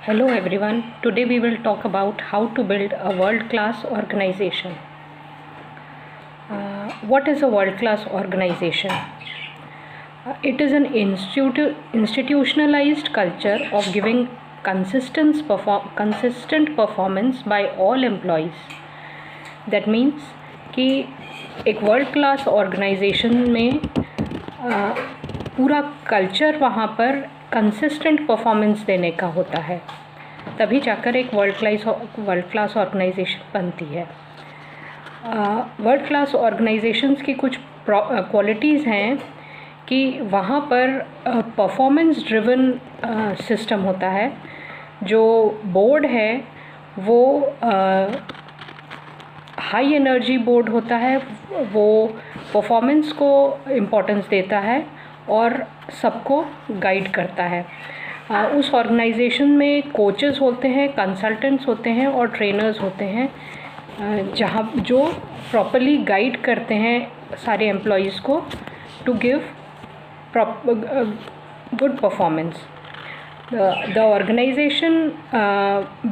Hello everyone. Today we will talk about how to build a world-class organization. What is a world-class organization? It is an institutionalized culture of giving consistent performance by all employees. That means कि एक world class organisation में पूरा culture वहाँ पर consistent performance देने का होता है, तभी जाकर एक वर्ल्ड क्लास ऑर्गेनाइजेशन बनती है। वर्ल्ड क्लास ऑर्गेनाइजेशंस की कुछ क्वालिटीज़ हैं कि वहाँ पर परफॉर्मेंस ड्रिवन सिस्टम होता है। जो बोर्ड है वो हाई एनर्जी बोर्ड होता है, वो परफॉर्मेंस को इम्पोर्टेंस देता है और सबको गाइड करता है। उस ऑर्गेनाइजेशन में कोचेस होते हैं, कंसल्टेंट्स होते हैं और ट्रेनर्स होते हैं, जहाँ जो प्रॉपर्ली गाइड करते हैं सारे एम्प्लॉयज़ को to give good performance. The organization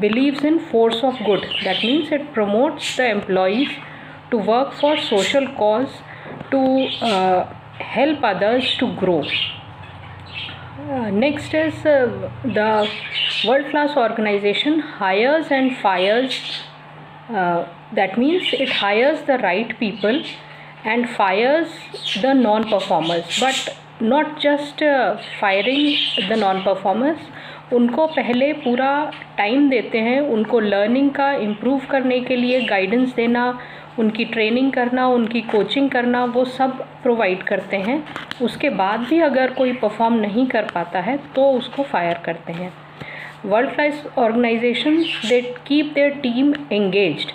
believes in force of good. That means it promotes the employees to work for social cause, to help others to grow. Next is the world-class organization hires and fires. That means it hires the right people and fires the non-performers. But not just firing the non-performers, उनको पहले पूरा time देते हैं, उनको learning का improve करने के लिए गाइडेंस देना, उनकी ट्रेनिंग करना, उनकी कोचिंग करना, वो सब प्रोवाइड करते हैं। उसके बाद भी अगर कोई परफॉर्म नहीं कर पाता है तो उसको फायर करते हैं। World class organisations they keep their team engaged.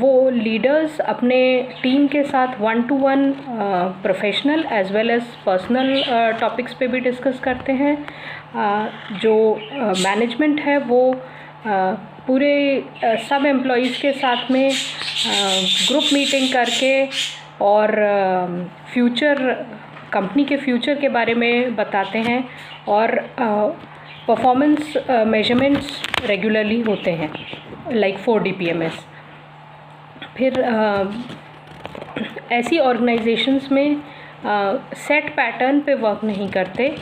वो लीडर्स अपने टीम के साथ 1-to-1 professional as well as personal topics पे भी डिस्कस करते हैं। जो मैनेजमेंट है वो पूरे सब एम्प्लॉयज़ के साथ में ग्रुप मीटिंग करके और कंपनी के फ्यूचर के बारे में बताते हैं और परफॉर्मेंस मेजरमेंट्स रेगुलरली होते हैं, लाइक 4DPMS। फिर ऐसी ऑर्गेनाइजेशंस में सेट पैटर्न पे वर्क नहीं करते।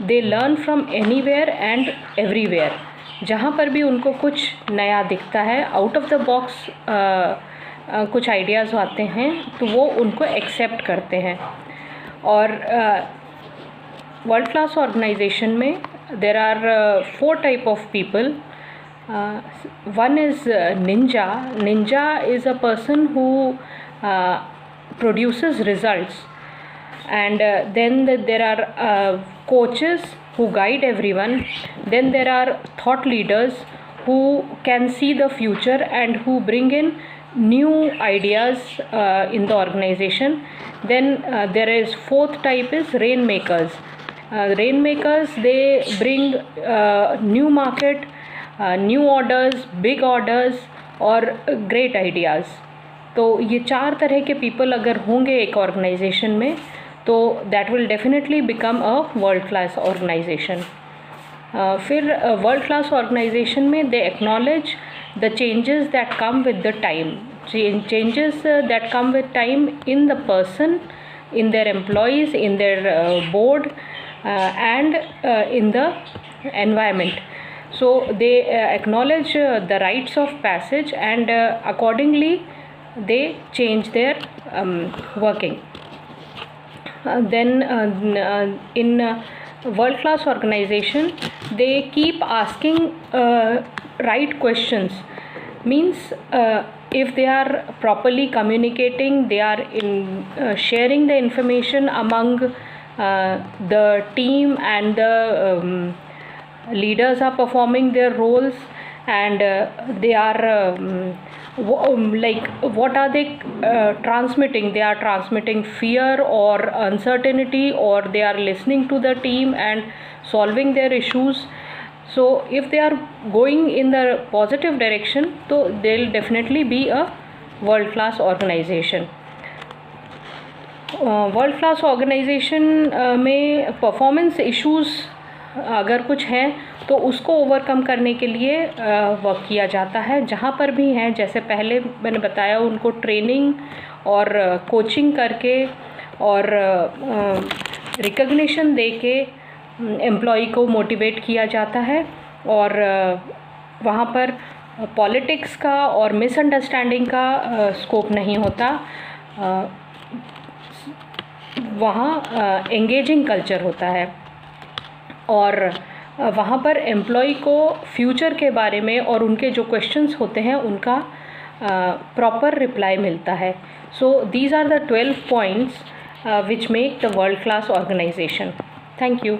They learn from anywhere and everywhere. जहाँ पर भी उनको कुछ नया दिखता है, आउट ऑफ द बॉक्स कुछ आइडियाज़ आते हैं तो वो उनको एक्सेप्ट करते हैं। और वर्ल्ड क्लास ऑर्गेनाइजेशन में there are 4 type of people. One is ninja. Ninja is a person who produces results, and then there are coaches who guide everyone. Then there are thought leaders who can see the future and who bring in new ideas in the organization. Then there is 4th type is rainmakers. Rainmakers, they bring new market, new orders, big orders और great ideas. तो ये 4 तरह के people अगर होंगे एक organization में तो that will definitely become a world class organization. फिर वर्ल्ड क्लास ऑर्गेनाइजेशन में they acknowledge the changes that come with the time, changes that come with time in the person, in their employees, in their board and in the environment. So they acknowledge the rites of passage and accordingly they change their working. Then in world class organization they keep asking right questions. Means if they are properly communicating, they are in sharing the information among the team, and the leaders are performing their roles, and they are like what are they transmitting? They are transmitting fear or uncertainty, or they are listening to the team and solving their issues. So if they are going in the positive direction, so they'll definitely be a world class organization. World class organisation में performance issues अगर कुछ हैं तो उसको overcome करने के लिए work किया जाता है। जहाँ पर भी हैं, जैसे पहले मैंने बताया, उनको ट्रेनिंग और कोचिंग करके और रिकग्निशन दे के एम्प्लॉय को मोटिवेट किया जाता है। और वहाँ पर पॉलिटिक्स का और मिसअंडरस्टैंडिंग का स्कोप नहीं होता। वहाँ एंगेजिंग कल्चर होता है और वहाँ पर एम्प्लॉय को फ्यूचर के बारे में और उनके जो क्वेश्चंस होते हैं उनका प्रॉपर रिप्लाई मिलता है। So these are the 12 points which make the world class organization. Thank you.